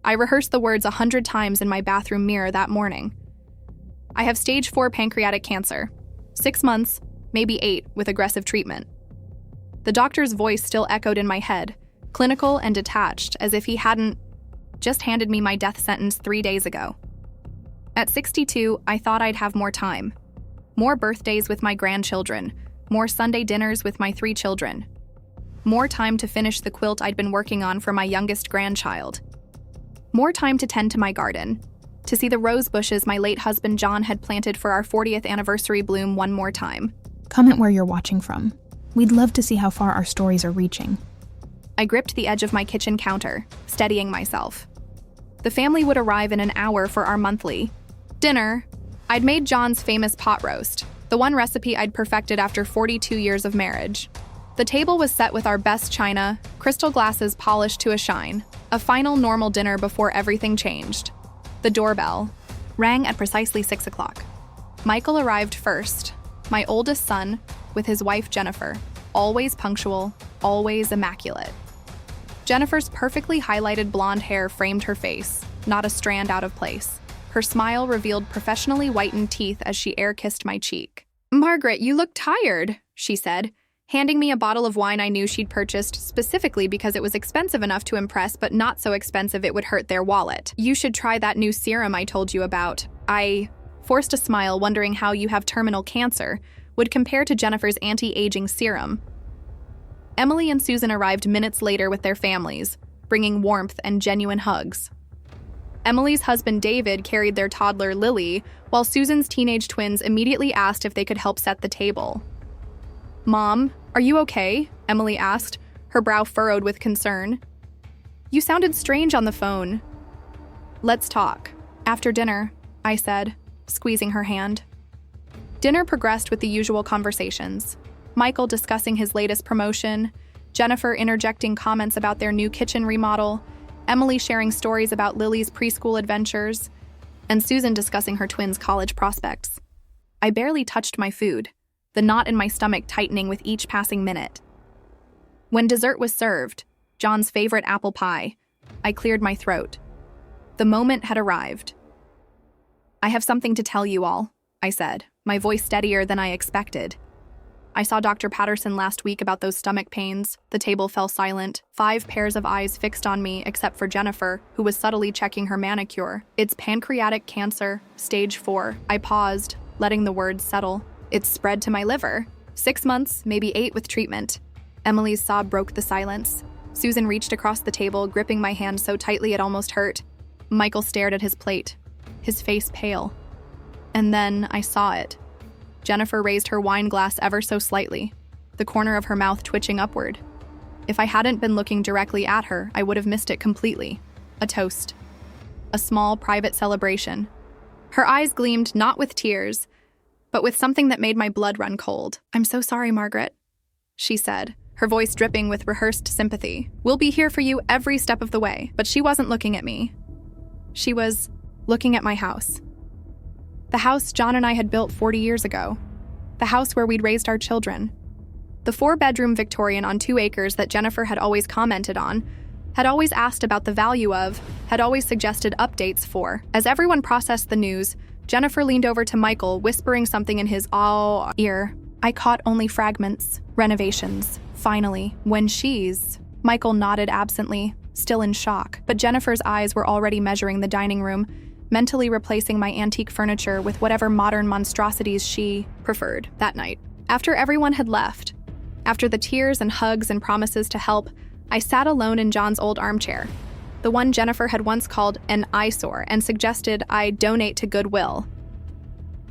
I rehearsed the words 100 times in my bathroom mirror that morning. I have stage 4 pancreatic cancer. 6 months, maybe 8, with aggressive treatment. The doctor's voice still echoed in my head, clinical and detached, as if he hadn't just handed me my death sentence 3 days ago. At 62, I thought I'd have more time. More birthdays with my grandchildren, more Sunday dinners with my 3 children. More time to finish the quilt I'd been working on for my youngest grandchild. More time to tend to my garden, to see the rose bushes my late husband John had planted for our 40th anniversary bloom one more time. Comment where you're watching from. We'd love to see how far our stories are reaching. I gripped the edge of my kitchen counter, steadying myself. The family would arrive in an hour for our monthly dinner. I'd made John's famous pot roast, the one recipe I'd perfected after 42 years of marriage. The table was set with our best china, crystal glasses polished to a shine, a final normal dinner before everything changed. The doorbell rang at precisely 6 o'clock. Michael arrived first, my oldest son, with his wife Jennifer, always punctual, always immaculate. Jennifer's perfectly highlighted blonde hair framed her face, not a strand out of place. Her smile revealed professionally whitened teeth as she air-kissed my cheek. "Margaret, you look tired," she said, handing me a bottle of wine I knew she'd purchased specifically because it was expensive enough to impress but not so expensive it would hurt their wallet. "You should try that new serum I told you about." I forced a smile, wondering how "you have terminal cancer" would compare to Jennifer's anti-aging serum. Emily and Susan arrived minutes later with their families, bringing warmth and genuine hugs. Emily's husband David carried their toddler Lily, while Susan's teenage twins immediately asked if they could help set the table. "Mom, are you okay?" Emily asked, her brow furrowed with concern. "You sounded strange on the phone." "Let's talk. After dinner," I said, squeezing her hand. Dinner progressed with the usual conversations. Michael discussing his latest promotion, Jennifer interjecting comments about their new kitchen remodel, Emily sharing stories about Lily's preschool adventures, and Susan discussing her twins' college prospects. I barely touched my food, the knot in my stomach tightening with each passing minute. When dessert was served, John's favorite apple pie, I cleared my throat. The moment had arrived. "I have something to tell you all," I said, my voice steadier than I expected. "I saw Dr. Patterson last week about those stomach pains." The table fell silent, 5 pairs of eyes fixed on me except for Jennifer, who was subtly checking her manicure. "It's pancreatic cancer, stage 4. I paused, letting the words settle. "It's spread to my liver. 6 months, maybe 8 with treatment." Emily's sob broke the silence. Susan reached across the table, gripping my hand so tightly it almost hurt. Michael stared at his plate, his face pale. And then I saw it. Jennifer raised her wine glass ever so slightly, the corner of her mouth twitching upward. If I hadn't been looking directly at her, I would have missed it completely. A toast. A small, private celebration. Her eyes gleamed not with tears, but with something that made my blood run cold. "I'm so sorry, Margaret," she said, her voice dripping with rehearsed sympathy. "We'll be here for you every step of the way." But she wasn't looking at me. She was looking at my house. The house John and I had built 40 years ago. The house where we'd raised our children. The 4-bedroom Victorian on 2 acres that Jennifer had always commented on, had always asked about the value of, had always suggested updates for. As everyone processed the news, Jennifer leaned over to Michael, whispering something in his ear. I caught only fragments. Renovations. Finally. When she's... Michael nodded absently, still in shock, but Jennifer's eyes were already measuring the dining room, mentally replacing my antique furniture with whatever modern monstrosities she preferred that night. After everyone had left, after the tears and hugs and promises to help, I sat alone in John's old armchair, the one Jennifer had once called an eyesore and suggested I donate to Goodwill.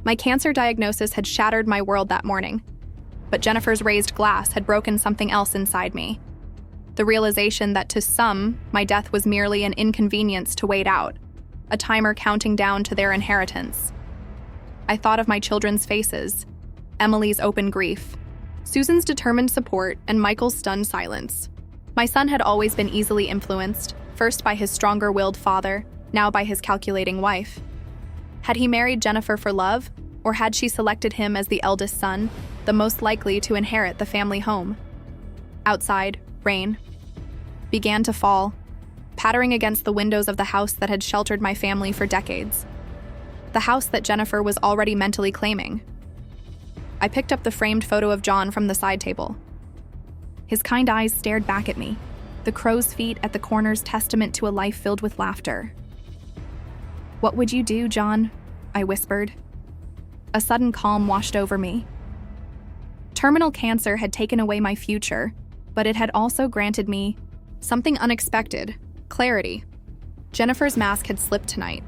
My cancer diagnosis had shattered my world that morning, but Jennifer's raised glass had broken something else inside me. The realization that to some, my death was merely an inconvenience to wait out, a timer counting down to their inheritance. I thought of my children's faces, Emily's open grief, Susan's determined support, and Michael's stunned silence. My son had always been easily influenced, first by his stronger-willed father, now by his calculating wife. Had he married Jennifer for love, or had she selected him as the eldest son, the most likely to inherit the family home? Outside, rain began to fall, pattering against the windows of the house that had sheltered my family for decades. The house that Jennifer was already mentally claiming. I picked up the framed photo of John from the side table. His kind eyes stared back at me, the crow's feet at the corners testament to a life filled with laughter. "What would you do, John?" I whispered. A sudden calm washed over me. Terminal cancer had taken away my future, but it had also granted me something unexpected: clarity. Jennifer's mask had slipped tonight.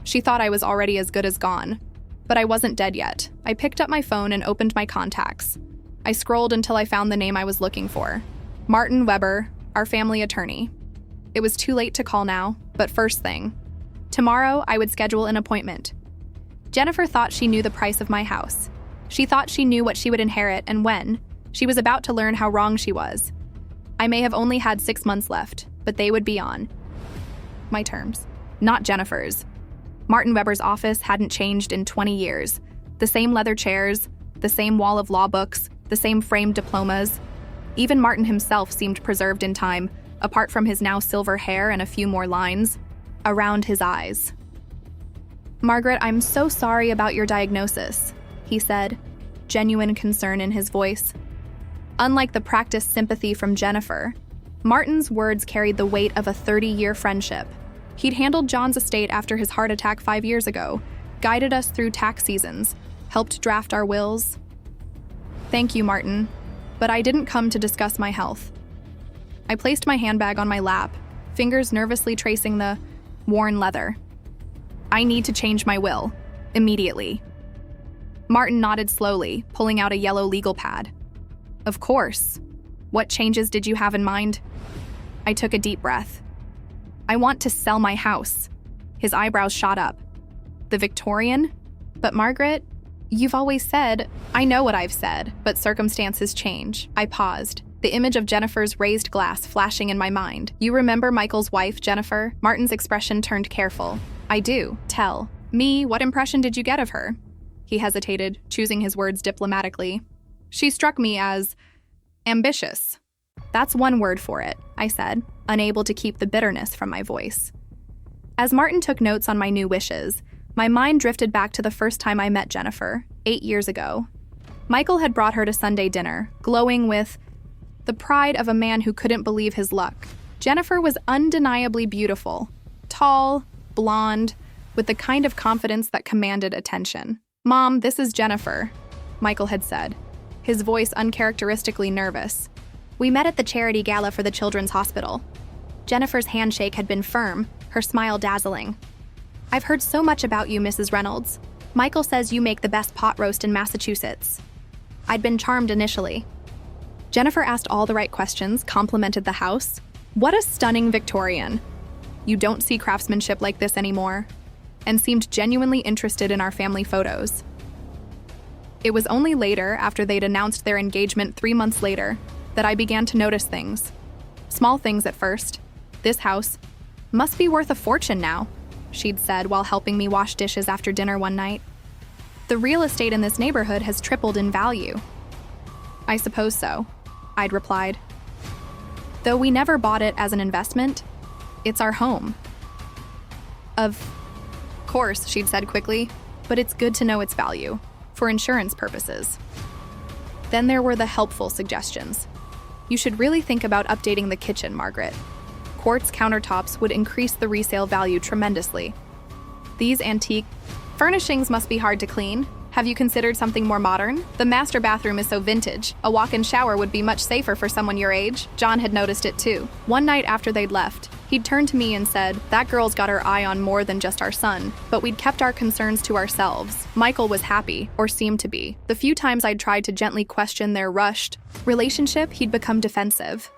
She thought I was already as good as gone, but I wasn't dead yet. I picked up my phone and opened my contacts. I scrolled until I found the name I was looking for: Martin Weber, our family attorney. It was too late to call now, but first thing. Tomorrow, I would schedule an appointment. Jennifer thought she knew the price of my house. She thought she knew what she would inherit and when. She was about to learn how wrong she was. I may have only had 6 months left, but they would be on my terms, not Jennifer's. Martin Weber's office hadn't changed in 20 years. The same leather chairs, the same wall of law books, the same framed diplomas. Even Martin himself seemed preserved in time, apart from his now silver hair and a few more lines around his eyes. "Margaret, I'm so sorry about your diagnosis," he said, genuine concern in his voice. Unlike the practiced sympathy from Jennifer, Martin's words carried the weight of a 30-year friendship. He'd handled John's estate after his heart attack 5 years ago, guided us through tax seasons, helped draft our wills. "Thank you, Martin, but I didn't come to discuss my health." I placed my handbag on my lap, fingers nervously tracing the worn leather. "I need to change my will, immediately." Martin nodded slowly, pulling out a yellow legal pad. "Of course. What changes did you have in mind?" I took a deep breath. "I want to sell my house." His eyebrows shot up. "The Victorian? But Margaret, you've always said—" "I know what I've said, but circumstances change." I paused, the image of Jennifer's raised glass flashing in my mind. "You remember Michael's wife, Jennifer?" Martin's expression turned careful. "I do. Tell me, what impression did you get of her?" He hesitated, choosing his words diplomatically. "She struck me as ambitious." "That's one word for it," I said, unable to keep the bitterness from my voice. As Martin took notes on my new wishes, my mind drifted back to the first time I met Jennifer, 8 years ago. Michael had brought her to Sunday dinner, glowing with the pride of a man who couldn't believe his luck. Jennifer was undeniably beautiful, tall, blonde, with the kind of confidence that commanded attention. "Mom, this is Jennifer," Michael had said, his voice uncharacteristically nervous. "We met at the charity gala for the Children's Hospital." Jennifer's handshake had been firm, her smile dazzling. "I've heard so much about you, Mrs. Reynolds. Michael says you make the best pot roast in Massachusetts." I'd been charmed initially. Jennifer asked all the right questions, complimented the house. "What a stunning Victorian. You don't see craftsmanship like this anymore," and seemed genuinely interested in our family photos. It was only later, after they'd announced their engagement 3 months later, that I began to notice things. Small things at first. "This house must be worth a fortune now," she'd said while helping me wash dishes after dinner one night. "The real estate in this neighborhood has tripled in value." "I suppose so," I'd replied. "Though we never bought it as an investment, it's our home." "Of course," she'd said quickly, "but it's good to know its value, for insurance purposes." Then there were the helpful suggestions. "You should really think about updating the kitchen, Margaret. Quartz countertops would increase the resale value tremendously. These antique furnishings must be hard to clean. Have you considered something more modern? The master bathroom is so vintage. A walk-in shower would be much safer for someone your age." John had noticed it too. One night after they'd left, he'd turned to me and said, "That girl's got her eye on more than just our son," but we'd kept our concerns to ourselves. Michael was happy, or seemed to be. The few times I'd tried to gently question their rushed relationship, he'd become defensive.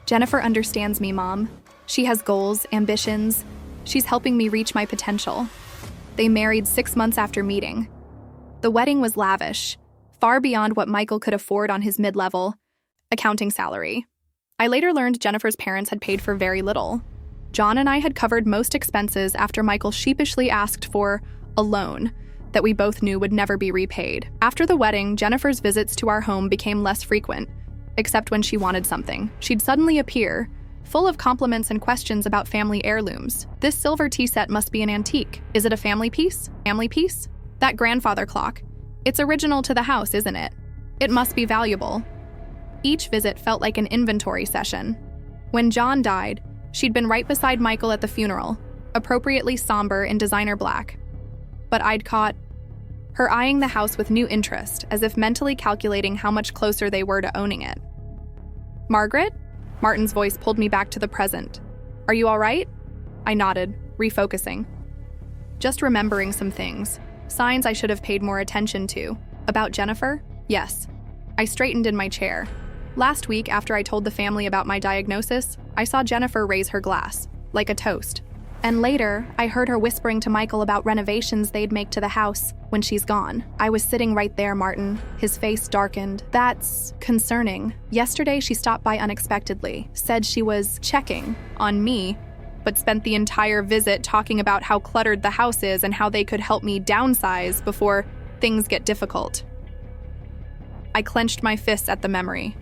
"Jennifer understands me, Mom. She has goals, ambitions. She's helping me reach my potential." They married 6 months after meeting. The wedding was lavish, far beyond what Michael could afford on his mid-level accounting salary. I later learned Jennifer's parents had paid for very little. John and I had covered most expenses after Michael sheepishly asked for a loan that we both knew would never be repaid. After the wedding, Jennifer's visits to our home became less frequent, except when she wanted something. She'd suddenly appear, full of compliments and questions about family heirlooms. This silver tea set must be an antique. Is it a family piece? Family piece? That grandfather clock. It's original to the house, isn't it? It must be valuable. Each visit felt like an inventory session. When John died, she'd been right beside Michael at the funeral, appropriately somber in designer black. But I'd caught her eyeing the house with new interest, as if mentally calculating how much closer they were to owning it. Margaret? Martin's voice pulled me back to the present. Are you all right? I nodded, refocusing. Just remembering some things. Signs I should have paid more attention to. About Jennifer? Yes. I straightened in my chair. Last week, after I told the family about my diagnosis, I saw Jennifer raise her glass, like a toast. And later, I heard her whispering to Michael about renovations they'd make to the house when she's gone. I was sitting right there, Martin. His face darkened. That's concerning. Yesterday, she stopped by unexpectedly, said she was checking on me, but spent the entire visit talking about how cluttered the house is and how they could help me downsize before things get difficult. I clenched my fists at the memory.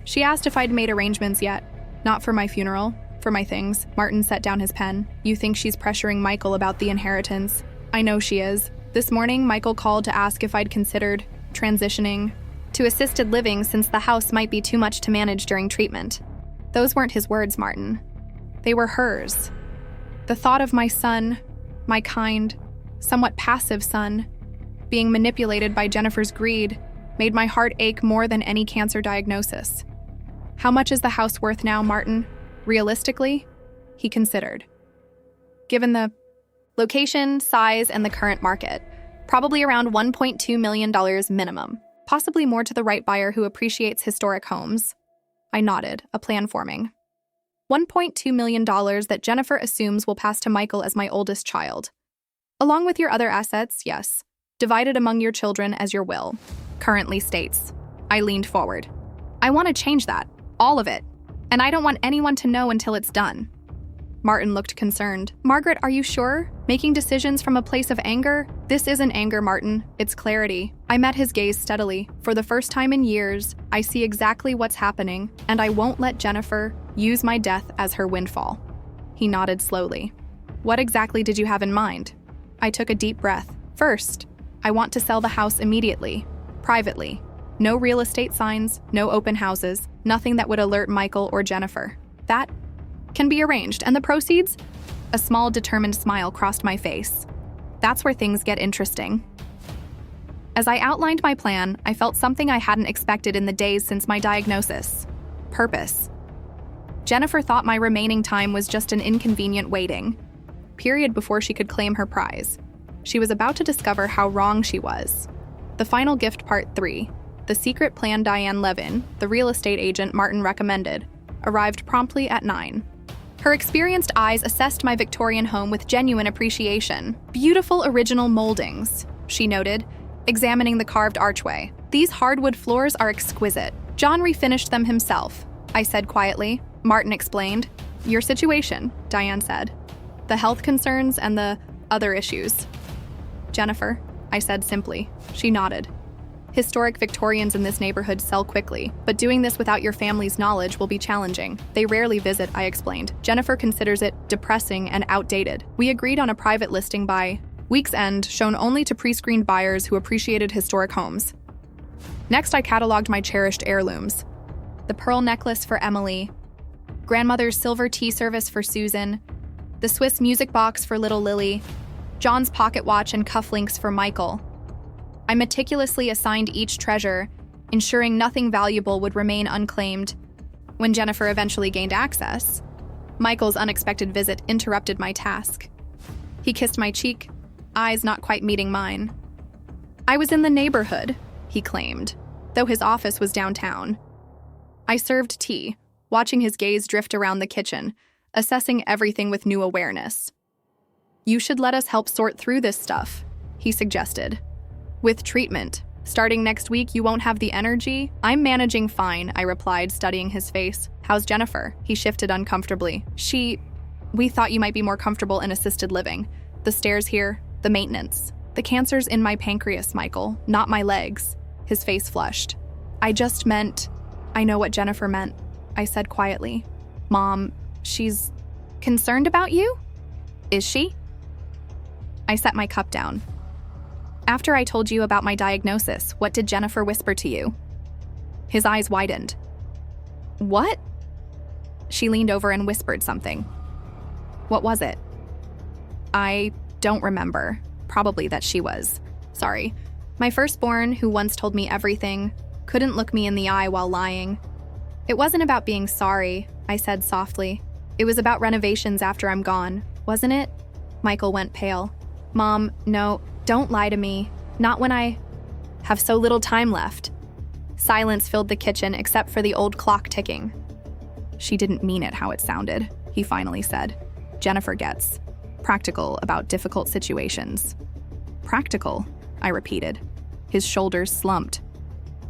She asked if I'd made arrangements yet. Not for my funeral. For my things. Martin set down his pen. You think she's pressuring Michael about the inheritance? I know she is. This morning, Michael called to ask if I'd considered transitioning to assisted living since the house might be too much to manage during treatment. Those weren't his words, Martin. They were hers. The thought of my son, my kind, somewhat passive son, being manipulated by Jennifer's greed made my heart ache more than any cancer diagnosis. How much is the house worth now, Martin? Realistically, he considered. Given the location, size, and the current market, probably around $1.2 million minimum, possibly more to the right buyer who appreciates historic homes. I nodded, a plan forming. $1.2 million that Jennifer assumes will pass to Michael as my oldest child. Along with your other assets, yes, divided among your children as your will currently states. I leaned forward. I want to change that, all of it. And I don't want anyone to know until it's done. Martin looked concerned. Margaret, are you sure? Making decisions from a place of anger? This isn't anger, Martin. It's clarity. I met his gaze steadily. For the first time in years, I see exactly what's happening, and I won't let Jennifer use my death as her windfall. He nodded slowly. What exactly did you have in mind? I took a deep breath. First, I want to sell the house immediately, privately. No real estate signs, no open houses, nothing that would alert Michael or Jennifer. That can be arranged. And the proceeds? A small, determined smile crossed my face. That's where things get interesting. As I outlined my plan, I felt something I hadn't expected in the days since my diagnosis. Purpose. Jennifer thought my remaining time was just an inconvenient waiting period before she could claim her prize. She was about to discover how wrong she was. The final gift, part 3. The secret plan Diane Levin, the real estate agent Martin recommended, arrived promptly at 9. Her experienced eyes assessed my Victorian home with genuine appreciation. Beautiful original moldings, she noted, examining the carved archway. These hardwood floors are exquisite. John refinished them himself, I said quietly. Martin explained. Your situation, Diane said. The health concerns and the other issues. Jennifer, I said simply. She nodded. Historic Victorians in this neighborhood sell quickly, but doing this without your family's knowledge will be challenging. They rarely visit, I explained. Jennifer considers it depressing and outdated. We agreed on a private listing by week's end, shown only to pre-screened buyers who appreciated historic homes. Next, I cataloged my cherished heirlooms. The pearl necklace for Emily, grandmother's silver tea service for Susan, the Swiss music box for little Lily, John's pocket watch and cufflinks for Michael. I meticulously assigned each treasure, ensuring nothing valuable would remain unclaimed. When Jennifer eventually gained access, Michael's unexpected visit interrupted my task. He kissed my cheek, eyes not quite meeting mine. I was in the neighborhood, he claimed, though his office was downtown. I served tea, watching his gaze drift around the kitchen, assessing everything with new awareness. You should let us help sort through this stuff, he suggested. With treatment. Starting next week, you won't have the energy? I'm managing fine, I replied, studying his face. How's Jennifer? He shifted uncomfortably. We thought you might be more comfortable in assisted living. The stairs here, the maintenance. The cancer's in my pancreas, Michael, not my legs. His face flushed. I just meant, I know what Jennifer meant, I said quietly. Mom, she's concerned about you? Is she? I set my cup down. After I told you about my diagnosis, what did Jennifer whisper to you? His eyes widened. What? She leaned over and whispered something. What was it? I don't remember. Probably that she was. Sorry. My firstborn, who once told me everything, couldn't look me in the eye while lying. It wasn't about being sorry, I said softly. It was about renovations after I'm gone, wasn't it? Michael went pale. Mom, no, don't lie to me. Not when I have so little time left. Silence filled the kitchen except for the old clock ticking. She didn't mean it how it sounded, he finally said. Jennifer gets practical about difficult situations. Practical, I repeated. His shoulders slumped.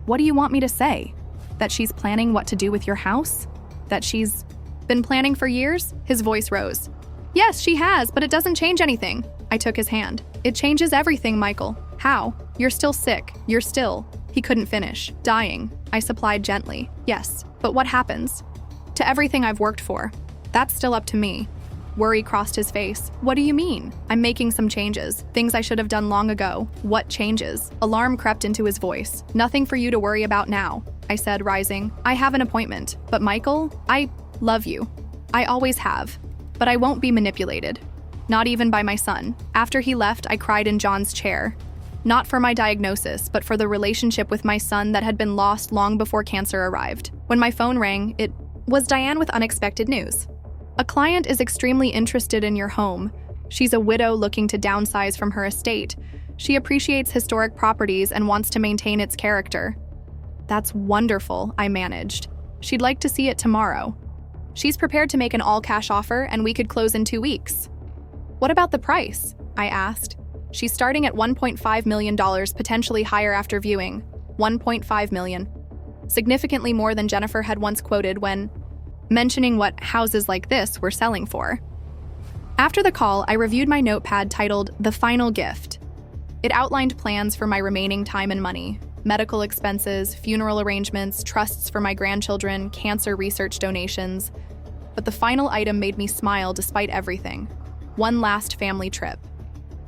What do you want me to say? That she's planning what to do with your house? That she's been planning for years? His voice rose. Yes, she has, but it doesn't change anything. I took his hand. It changes everything, Michael. How? You're still sick. You're still. He couldn't finish. Dying. I supplied gently. Yes, but what happens? To everything I've worked for. That's still up to me. Worry crossed his face. What do you mean? I'm making some changes. Things I should have done long ago. What changes? Alarm crept into his voice. Nothing for you to worry about now, I said, rising. I have an appointment. But Michael, I love you. I always have. But I won't be manipulated. Not even by my son. After he left, I cried in John's chair. Not for my diagnosis, but for the relationship with my son that had been lost long before cancer arrived. When my phone rang, it was Diane with unexpected news. A client is extremely interested in your home. She's a widow looking to downsize from her estate. She appreciates historic properties and wants to maintain its character. That's wonderful, I managed. She'd like to see it tomorrow. She's prepared to make an all-cash offer, and we could close in 2 weeks. What about the price? I asked. She's starting at $1.5 million, potentially higher after viewing. $1.5 million. Significantly more than Jennifer had once quoted when mentioning what houses like this were selling for. After the call, I reviewed my notepad titled The Final Gift. It outlined plans for my remaining time and money, medical expenses, funeral arrangements, trusts for my grandchildren, cancer research donations. But the final item made me smile despite everything. One last family trip.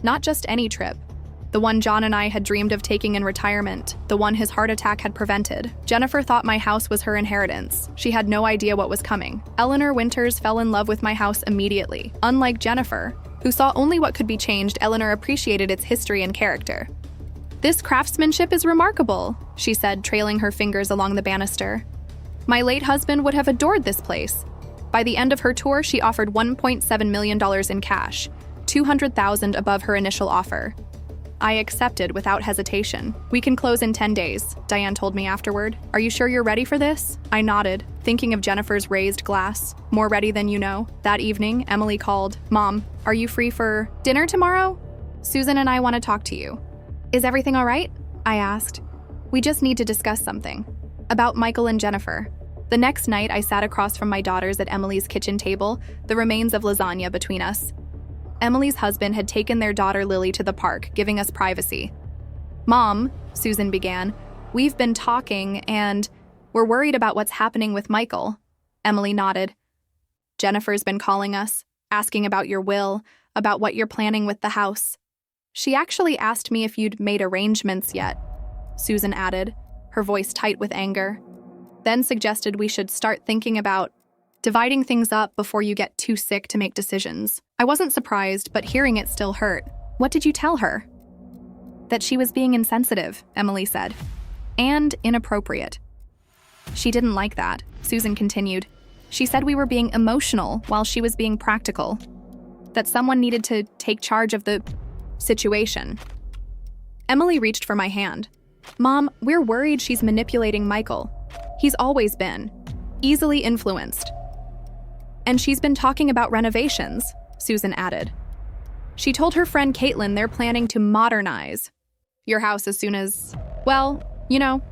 Not just any trip. The one John and I had dreamed of taking in retirement, the one his heart attack had prevented. Jennifer thought my house was her inheritance. She had no idea what was coming. Eleanor Winters fell in love with my house immediately. Unlike Jennifer, who saw only what could be changed, Eleanor appreciated its history and character. This craftsmanship is remarkable, she said, trailing her fingers along the banister. My late husband would have adored this place. By the end of her tour, she offered $1.7 million in cash, $200,000 above her initial offer. I accepted without hesitation. We can close in 10 days, Diane told me afterward. Are you sure you're ready for this? I nodded, thinking of Jennifer's raised glass. More ready than you know. That evening, Emily called. Mom, are you free for dinner tomorrow? Susan and I want to talk to you. Is everything all right? I asked. We just need to discuss something. About Michael and Jennifer. The next night, I sat across from my daughters at Emily's kitchen table, the remains of lasagna between us. Emily's husband had taken their daughter Lily to the park, giving us privacy. Mom, Susan began, we've been talking and we're worried about what's happening with Michael. Emily nodded. Jennifer's been calling us, asking about your will, about what you're planning with the house. She actually asked me if you'd made arrangements yet, Susan added, her voice tight with anger. Then suggested we should start thinking about dividing things up before you get too sick to make decisions. I wasn't surprised, but hearing it still hurt. What did you tell her? That she was being insensitive, Emily said. And inappropriate. She didn't like that, Susan continued. She said we were being emotional while she was being practical. That someone needed to take charge of the situation. Emily reached for my hand. Mom, we're worried she's manipulating Michael. He's always been. Easily influenced. And she's been talking about renovations, Susan added. She told her friend Caitlin they're planning to modernize your house as soon as, well, you know.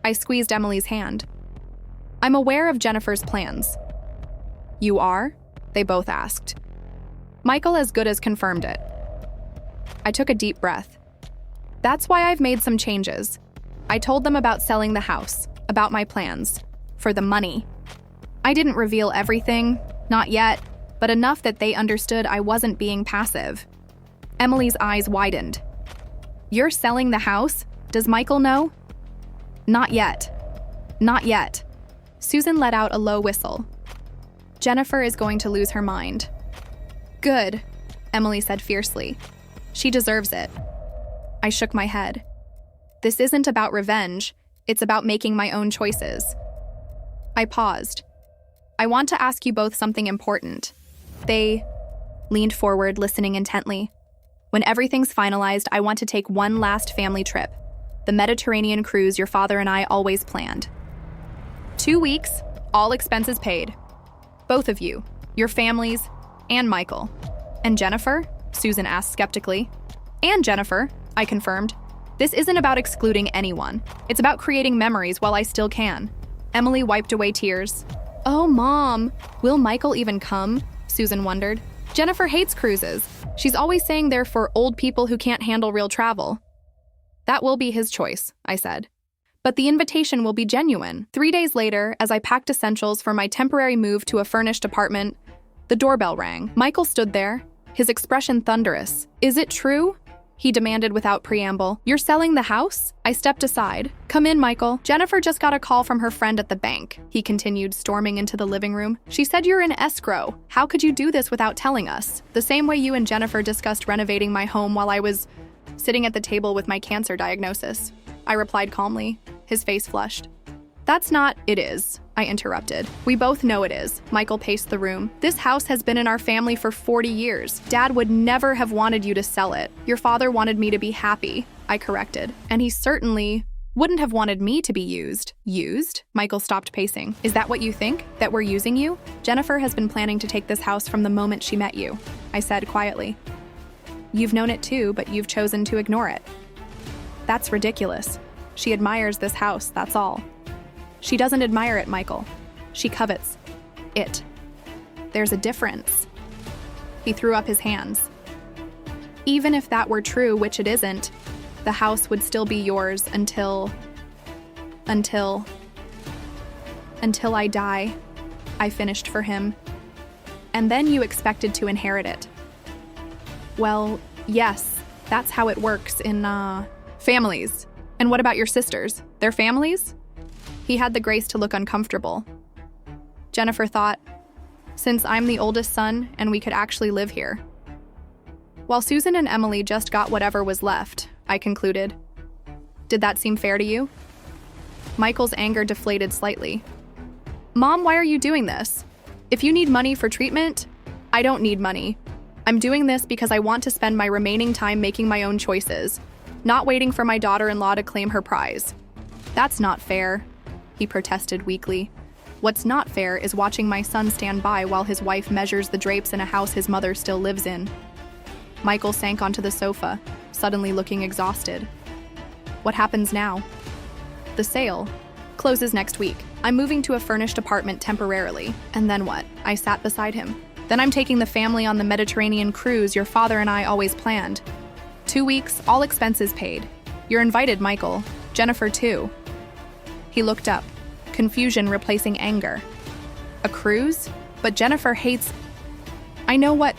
I squeezed Emily's hand. I'm aware of Jennifer's plans. You are? They both asked. Michael as good as confirmed it. I took a deep breath. That's why I've made some changes. I told them about selling the house, about my plans, for the money. I didn't reveal everything, not yet, but enough that they understood I wasn't being passive. Emily's eyes widened. You're selling the house? Does Michael know? Not yet. Not yet. Susan let out a low whistle. Jennifer is going to lose her mind. Good, Emily said fiercely. She deserves it. I shook my head. This isn't about revenge. It's about making my own choices. I paused. I want to ask you both something important. They leaned forward, listening intently. When everything's finalized, I want to take one last family trip. The Mediterranean cruise your father and I always planned. 2 weeks, all expenses paid. Both of you, your families, and Michael. And Jennifer? Susan asked skeptically. And Jennifer, I confirmed. This isn't about excluding anyone. It's about creating memories while I still can. Emily wiped away tears. Oh, Mom, will Michael even come? Susan wondered. Jennifer hates cruises. She's always saying they're for old people who can't handle real travel. That will be his choice, I said. But the invitation will be genuine. 3 days later, as I packed essentials for my temporary move to a furnished apartment, the doorbell rang. Michael stood there, his expression thunderous. Is it true? He demanded without preamble. You're selling the house? I stepped aside. Come in, Michael. Jennifer just got a call from her friend at the bank, he continued, storming into the living room. She said you're in escrow. How could you do this without telling us? The same way you and Jennifer discussed renovating my home while I was sitting at the table with my cancer diagnosis. I replied calmly. His face flushed. That's not, it is, I interrupted. We both know it is. Michael paced the room. This house has been in our family for 40 years. Dad would never have wanted you to sell it. Your father wanted me to be happy, I corrected. And he certainly wouldn't have wanted me to be used. Used? Michael stopped pacing. Is that what you think? That we're using you? Jennifer has been planning to take this house from the moment she met you, I said quietly. You've known it too, but you've chosen to ignore it. That's ridiculous. She admires this house, that's all. She doesn't admire it, Michael. She covets it. There's a difference. He threw up his hands. Even if that were true, which it isn't, the house would still be yours until I die, I finished for him. And then you expected to inherit it. Well, yes, that's how it works in, families. And what about your sisters? Their families? He had the grace to look uncomfortable. Jennifer thought, since I'm the oldest son and we could actually live here. While Susan and Emily just got whatever was left, I concluded. Did that seem fair to you? Michael's anger deflated slightly. Mom, why are you doing this? If you need money for treatment, I don't need money. I'm doing this because I want to spend my remaining time making my own choices, not waiting for my daughter-in-law to claim her prize. That's not fair, he protested weakly. What's not fair is watching my son stand by while his wife measures the drapes in a house his mother still lives in. Michael sank onto the sofa, suddenly looking exhausted. What happens now? The sale closes next week. I'm moving to a furnished apartment temporarily. And then what? I sat beside him. Then I'm taking the family on the Mediterranean cruise your father and I always planned. 2 weeks, all expenses paid. You're invited, Michael. Jennifer, too. He looked up, confusion replacing anger. A cruise? But Jennifer hates... I know what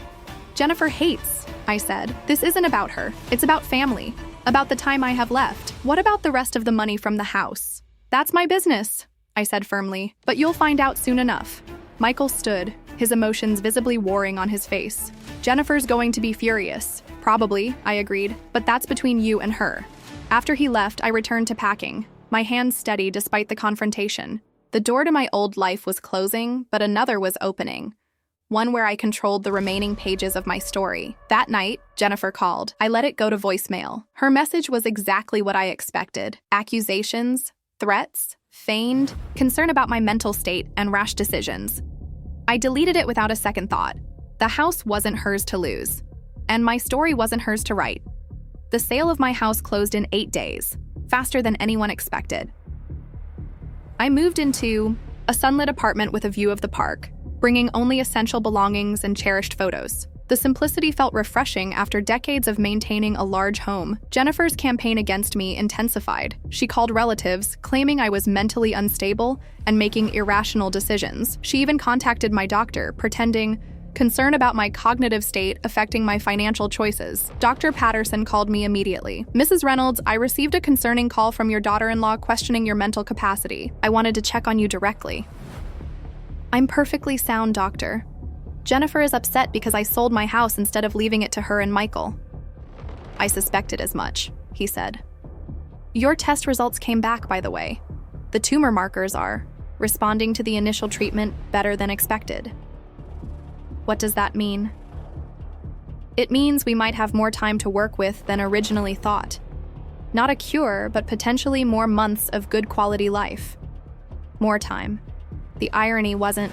Jennifer hates, I said. This isn't about her. It's about family. About the time I have left. What about the rest of the money from the house? That's my business, I said firmly. But you'll find out soon enough. Michael stood, his emotions visibly warring on his face. Jennifer's going to be furious. Probably, I agreed. But that's between you and her. After he left, I returned to packing. My hands steady despite the confrontation. The door to my old life was closing, but another was opening. One where I controlled the remaining pages of my story. That night, Jennifer called. I let it go to voicemail. Her message was exactly what I expected. Accusations, threats, feigned, concern about my mental state, and rash decisions. I deleted it without a second thought. The house wasn't hers to lose, and my story wasn't hers to write. The sale of my house closed in 8 days. Faster than anyone expected. I moved into a sunlit apartment with a view of the park, bringing only essential belongings and cherished photos. The simplicity felt refreshing after decades of maintaining a large home. Jennifer's campaign against me intensified. She called relatives, claiming I was mentally unstable and making irrational decisions. She even contacted my doctor, pretending concern about my cognitive state affecting my financial choices. Dr. Patterson called me immediately. "Mrs. Reynolds, I received a concerning call from your daughter-in-law questioning your mental capacity. I wanted to check on you directly." "I'm perfectly sound, doctor. Jennifer is upset because I sold my house instead of leaving it to her and Michael." "I suspected as much," he said. "Your test results came back, by the way. The tumor markers are responding to the initial treatment better than expected." "What does that mean?" "It means we might have more time to work with than originally thought. Not a cure, but potentially more months of good quality life." More time. The irony wasn't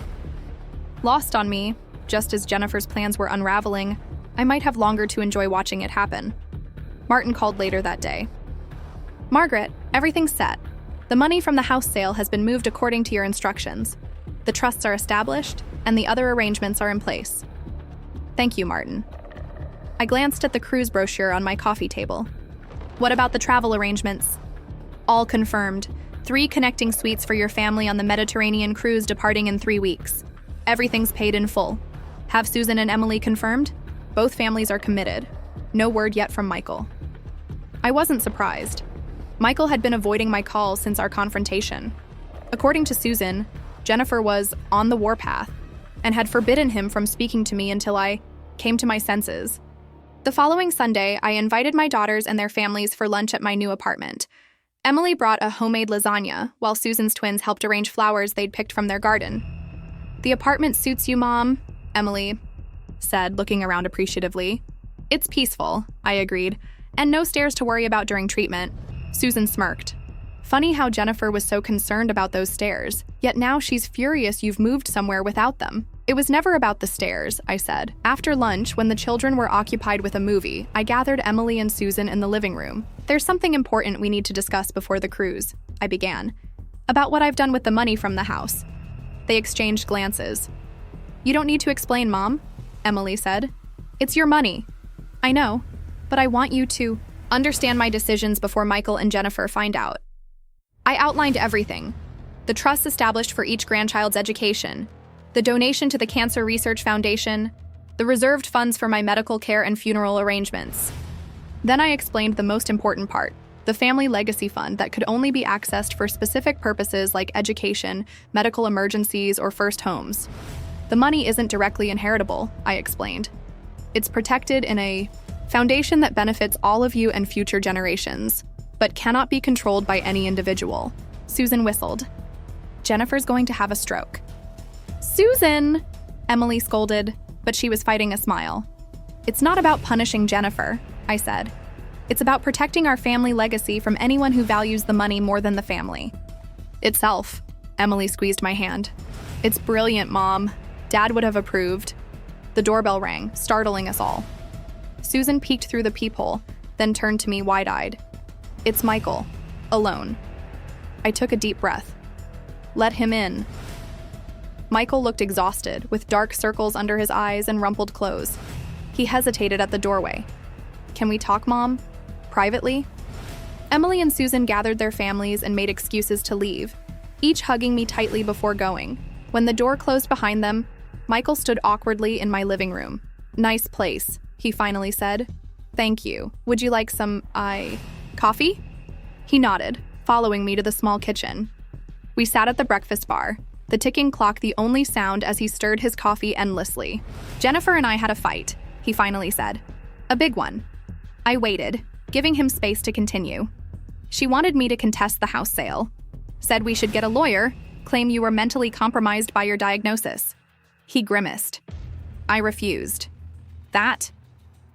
lost on me. Just as Jennifer's plans were unraveling, I might have longer to enjoy watching it happen. Martin called later that day. "Margaret, everything's set. The money from the house sale has been moved according to your instructions. The trusts are established, and the other arrangements are in place." "Thank you, Martin." I glanced at the cruise brochure on my coffee table. "What about the travel arrangements?" "All confirmed. 3 connecting suites for your family on the Mediterranean cruise departing in 3 weeks. Everything's paid in full. Have Susan and Emily confirmed? Both families are committed. No word yet from Michael." I wasn't surprised. Michael had been avoiding my calls since our confrontation. According to Susan, Jennifer was on the warpath and had forbidden him from speaking to me until I came to my senses. The following Sunday, I invited my daughters and their families for lunch at my new apartment. Emily brought a homemade lasagna, while Susan's twins helped arrange flowers they'd picked from their garden. "The apartment suits you, Mom," Emily said, looking around appreciatively. "It's peaceful," I agreed, "and no stairs to worry about during treatment." Susan smirked. "Funny how Jennifer was so concerned about those stairs, yet now she's furious you've moved somewhere without them." "It was never about the stairs," I said. After lunch, when the children were occupied with a movie, I gathered Emily and Susan in the living room. "There's something important we need to discuss before the cruise," I began. "About what I've done with the money from the house." They exchanged glances. "You don't need to explain, Mom," Emily said. "It's your money." "I know, but I want you to understand my decisions before Michael and Jennifer find out." I outlined everything. The trust established for each grandchild's education, the donation to the Cancer Research Foundation, the reserved funds for my medical care and funeral arrangements. Then I explained the most important part, the family legacy fund that could only be accessed for specific purposes like education, medical emergencies, or first homes. "The money isn't directly inheritable," I explained. "It's protected in a foundation that benefits all of you and future generations, but cannot be controlled by any individual." Susan whistled. "Jennifer's going to have a stroke." "Susan!" Emily scolded, but she was fighting a smile. "It's not about punishing Jennifer," I said. "It's about protecting our family legacy from anyone who values the money more than the family itself." Emily squeezed my hand. "It's brilliant, Mom. Dad would have approved." The doorbell rang, startling us all. Susan peeked through the peephole, then turned to me wide-eyed. "It's Michael. Alone." I took a deep breath. "Let him in." Michael looked exhausted, with dark circles under his eyes and rumpled clothes. He hesitated at the doorway. "Can we talk, Mom? Privately?" Emily and Susan gathered their families and made excuses to leave, each hugging me tightly before going. When the door closed behind them, Michael stood awkwardly in my living room. "Nice place," he finally said. "Thank you. Would you like some, coffee?" He nodded, following me to the small kitchen. We sat at the breakfast bar, the ticking clock the only sound as he stirred his coffee endlessly. "Jennifer and I had a fight," he finally said. "A big one." I waited, giving him space to continue. "She wanted me to contest the house sale. Said we should get a lawyer, claim you were mentally compromised by your diagnosis." He grimaced. I refused. That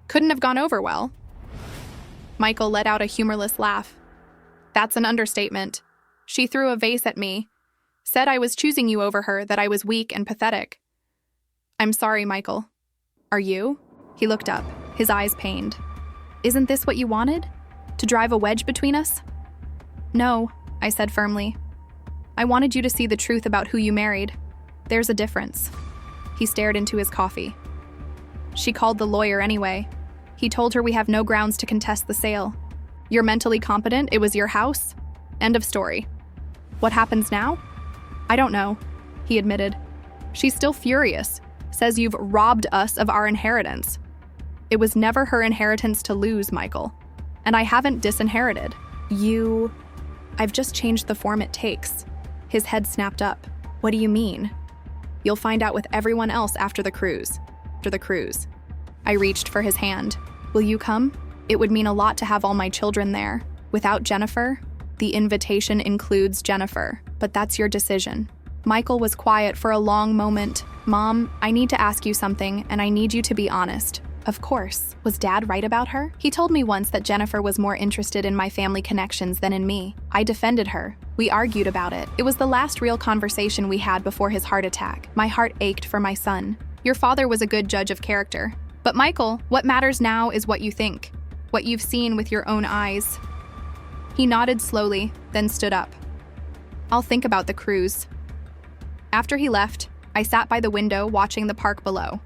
couldn't have gone over well. Michael let out a humorless laugh. "That's an understatement. She threw a vase at me, said I was choosing you over her, that I was weak and pathetic." "I'm sorry, Michael." "Are you?" He looked up, his eyes pained. "Isn't this what you wanted? To drive a wedge between us?" "No," I said firmly. "I wanted you to see the truth about who you married. There's a difference." He stared into his coffee. She called the lawyer anyway. He told her we have no grounds to contest the sale. You're mentally competent, it was your house. End of story. What happens now? I don't know, he admitted. She's still furious, says you've robbed us of our inheritance. It was never her inheritance to lose, Michael. And I haven't disinherited. I've just changed the form it takes. His head snapped up. What do you mean? You'll find out with everyone else after the cruise. I reached for his hand. Will you come? It would mean a lot to have all my children there. Without Jennifer, the invitation includes Jennifer, but that's your decision. Michael was quiet for a long moment. Mom, I need to ask you something, and I need you to be honest. Of course. Was Dad right about her? He told me once that Jennifer was more interested in my family connections than in me. I defended her. We argued about it. It was the last real conversation we had before his heart attack. My heart ached for my son. Your father was a good judge of character. But Michael, what matters now is what you think, what you've seen with your own eyes. He nodded slowly, then stood up. I'll think about the cruise. After he left, I sat by the window watching the park below.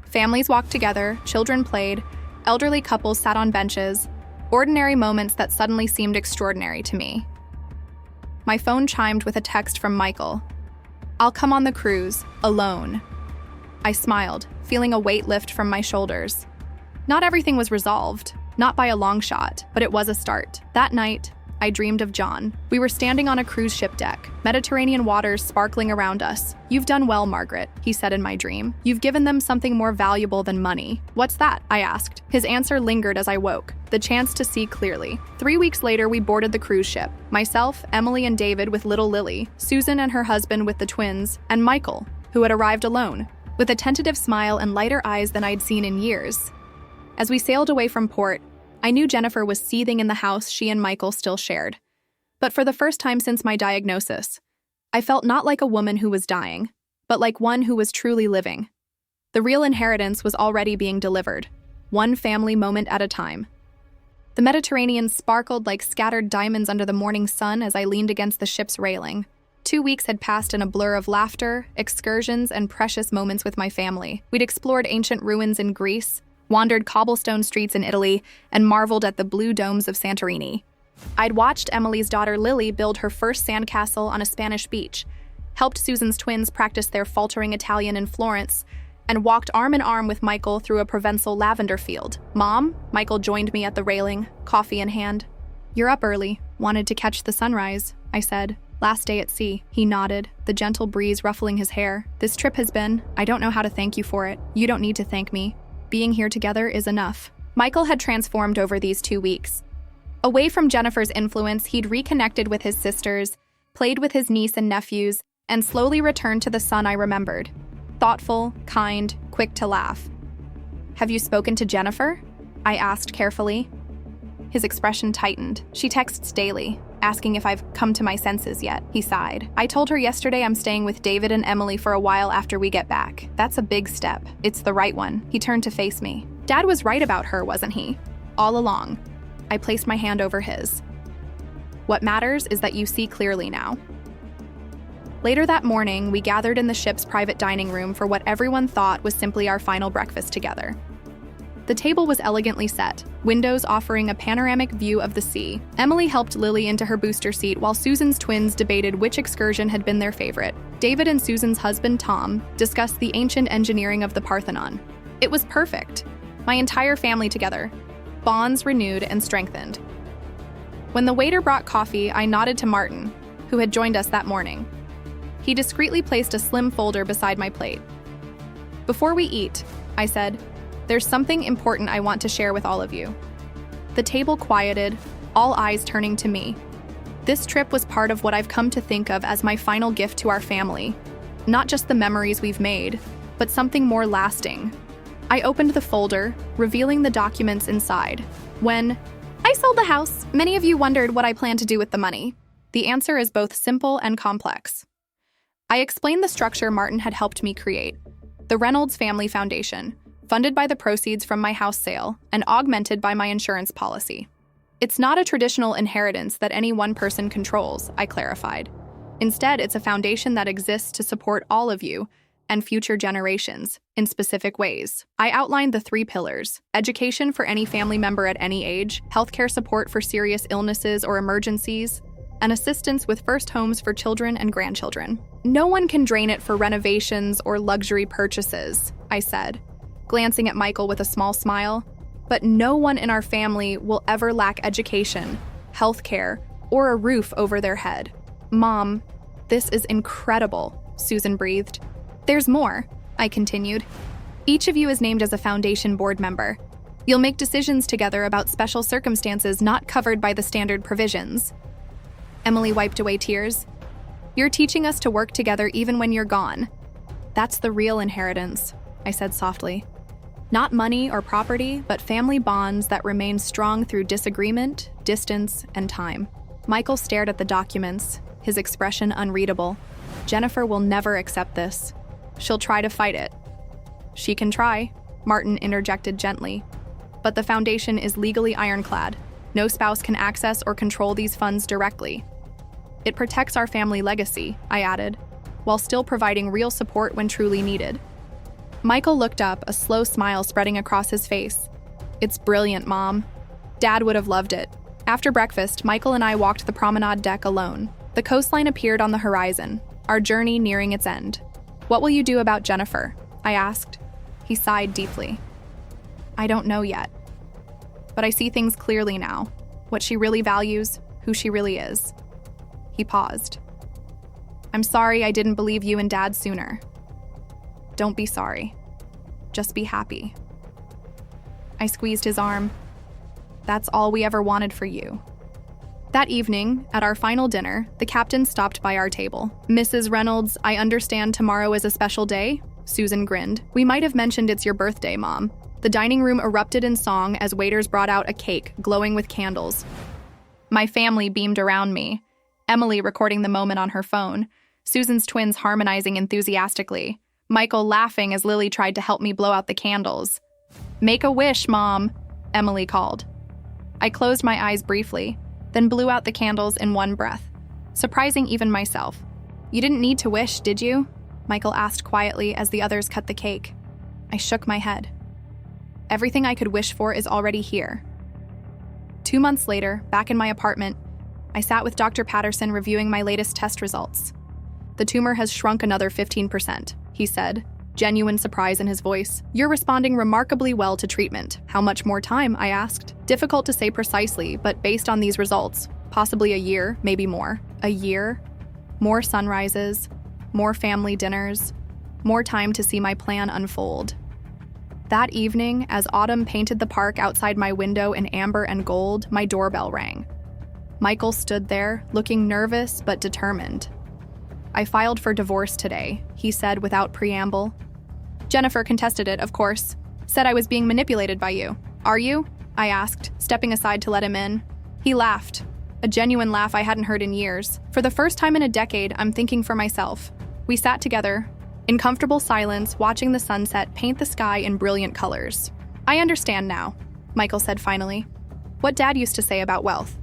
Families walked together, children played, elderly couples sat on benches, ordinary moments that suddenly seemed extraordinary to me. My phone chimed with a text from Michael. I'll come on the cruise, alone. I smiled, feeling a weight lift from my shoulders. Not everything was resolved, not by a long shot, but it was a start. That night, I dreamed of John. We were standing on a cruise ship deck, Mediterranean waters sparkling around us. You've done well, Margaret, he said in my dream. You've given them something more valuable than money. What's that? I asked. His answer lingered as I woke, the chance to see clearly. 3 weeks later, we boarded the cruise ship. Myself, Emily and David with little Lily, Susan and her husband with the twins, and Michael, who had arrived alone, with a tentative smile and lighter eyes than I'd seen in years. As we sailed away from port, I knew Jennifer was seething in the house she and Michael still shared. But for the first time since my diagnosis, I felt not like a woman who was dying, but like one who was truly living. The real inheritance was already being delivered, one family moment at a time. The Mediterranean sparkled like scattered diamonds under the morning sun as I leaned against the ship's railing. 2 weeks had passed in a blur of laughter, excursions, and precious moments with my family. We'd explored ancient ruins in Greece, wandered cobblestone streets in Italy, and marveled at the blue domes of Santorini. I'd watched Emily's daughter Lily build her first sandcastle on a Spanish beach, helped Susan's twins practice their faltering Italian in Florence, and walked arm in arm with Michael through a Provençal lavender field. Mom, Michael joined me at the railing, coffee in hand. You're up early. Wanted to catch the sunrise, I said. Last day at sea. He nodded, the gentle breeze ruffling his hair. This trip has been, I don't know how to thank you for it. You don't need to thank me. Being here together is enough. Michael had transformed over these 2 weeks. Away from Jennifer's influence, he'd reconnected with his sisters, played with his niece and nephews, and slowly returned to the son I remembered. Thoughtful, kind, quick to laugh. Have you spoken to Jennifer? I asked carefully. His expression tightened. She texts daily, asking if I've come to my senses yet. He sighed. I told her yesterday I'm staying with David and Emily for a while after we get back. That's a big step. It's the right one. He turned to face me. Dad was right about her, wasn't he? All along. I placed my hand over his. What matters is that you see clearly now. Later that morning, we gathered in the ship's private dining room for what everyone thought was simply our final breakfast together. The table was elegantly set, windows offering a panoramic view of the sea. Emily helped Lily into her booster seat while Susan's twins debated which excursion had been their favorite. David and Susan's husband, Tom, discussed the ancient engineering of the Parthenon. It was perfect. My entire family together. Bonds renewed and strengthened. When the waiter brought coffee, I nodded to Martin, who had joined us that morning. He discreetly placed a slim folder beside my plate. Before we eat, I said, there's something important I want to share with all of you. The table quieted, all eyes turning to me. This trip was part of what I've come to think of as my final gift to our family. Not just the memories we've made, but something more lasting. I opened the folder, revealing the documents inside. When I sold the house, many of you wondered what I plan to do with the money. The answer is both simple and complex. I explained the structure Martin had helped me create, the Reynolds Family Foundation, funded by the proceeds from my house sale and augmented by my insurance policy. It's not a traditional inheritance that any one person controls, I clarified. Instead, it's a foundation that exists to support all of you and future generations in specific ways. I outlined the 3 pillars: education for any family member at any age, healthcare support for serious illnesses or emergencies, and assistance with first homes for children and grandchildren. No one can drain it for renovations or luxury purchases, I said, glancing at Michael with a small smile. But no one in our family will ever lack education, healthcare, or a roof over their head. Mom, this is incredible, Susan breathed. There's more, I continued. Each of you is named as a foundation board member. You'll make decisions together about special circumstances not covered by the standard provisions. Emily wiped away tears. You're teaching us to work together even when you're gone. That's the real inheritance, I said softly. Not money or property, but family bonds that remain strong through disagreement, distance, and time. Michael stared at the documents, his expression unreadable. Jennifer will never accept this. She'll try to fight it. She can try, Martin interjected gently. But the foundation is legally ironclad. No spouse can access or control these funds directly. It protects our family legacy, I added, while still providing real support when truly needed. Michael looked up, a slow smile spreading across his face. It's brilliant, Mom. Dad would have loved it. After breakfast, Michael and I walked the promenade deck alone. The coastline appeared on the horizon, our journey nearing its end. What will you do about Jennifer? I asked. He sighed deeply. I don't know yet. But I see things clearly now. What she really values, who she really is. He paused. I'm sorry I didn't believe you and Dad sooner. Don't be sorry. Just be happy. I squeezed his arm. That's all we ever wanted for you. That evening, at our final dinner, the captain stopped by our table. Mrs. Reynolds, I understand tomorrow is a special day? Susan grinned. We might have mentioned it's your birthday, Mom. The dining room erupted in song as waiters brought out a cake glowing with candles. My family beamed around me, Emily recording the moment on her phone, Susan's twins harmonizing enthusiastically, Michael laughing as Lily tried to help me blow out the candles. Make a wish, Mom, Emily called. I closed my eyes briefly, then blew out the candles in one breath, surprising even myself. You didn't need to wish, did you? Michael asked quietly as the others cut the cake. I shook my head. Everything I could wish for is already here. 2 months later, back in my apartment, I sat with Dr. Patterson reviewing my latest test results. The tumor has shrunk another 15%, he said, genuine surprise in his voice. You're responding remarkably well to treatment. How much more time? I asked. Difficult to say precisely, but based on these results, possibly a year, maybe more. A year? More sunrises, more family dinners, more time to see my plan unfold. That evening, as autumn painted the park outside my window in amber and gold, my doorbell rang. Michael stood there, looking nervous but determined. I filed for divorce today, he said without preamble. Jennifer contested it, of course. Said I was being manipulated by you. Are you? I asked, stepping aside to let him in. He laughed. A genuine laugh I hadn't heard in years. For the first time in a decade, I'm thinking for myself. We sat together, in comfortable silence, watching the sunset paint the sky in brilliant colors. I understand now, Michael said finally. What Dad used to say about wealth.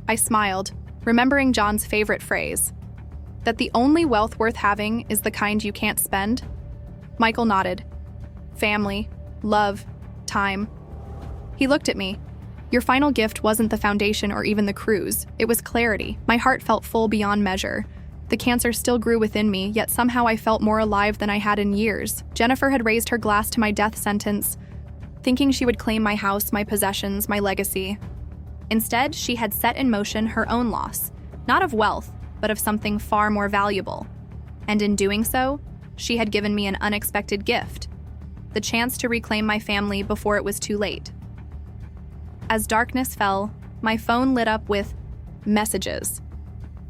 I smiled, remembering John's favorite phrase, that the only wealth worth having is the kind you can't spend. Michael nodded. Family, love, time. He looked at me. Your final gift wasn't the foundation or even the cruise. It was clarity. My heart felt full beyond measure. The cancer still grew within me, yet somehow I felt more alive than I had in years. Jennifer had raised her glass to my death sentence, thinking she would claim my house, my possessions, my legacy. Instead, she had set in motion her own loss, not of wealth, but of something far more valuable. And in doing so, she had given me an unexpected gift, the chance to reclaim my family before it was too late. As darkness fell, my phone lit up with messages.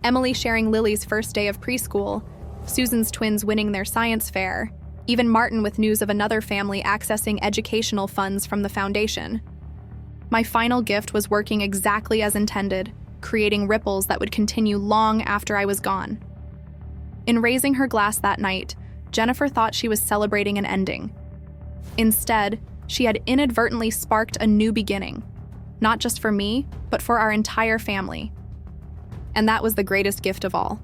Emily sharing Lily's first day of preschool, Susan's twins winning their science fair, even Martin with news of another family accessing educational funds from the foundation. My final gift was working exactly as intended, creating ripples that would continue long after I was gone. In raising her glass that night, Jennifer thought she was celebrating an ending. Instead, she had inadvertently sparked a new beginning, not just for me, but for our entire family. And that was the greatest gift of all.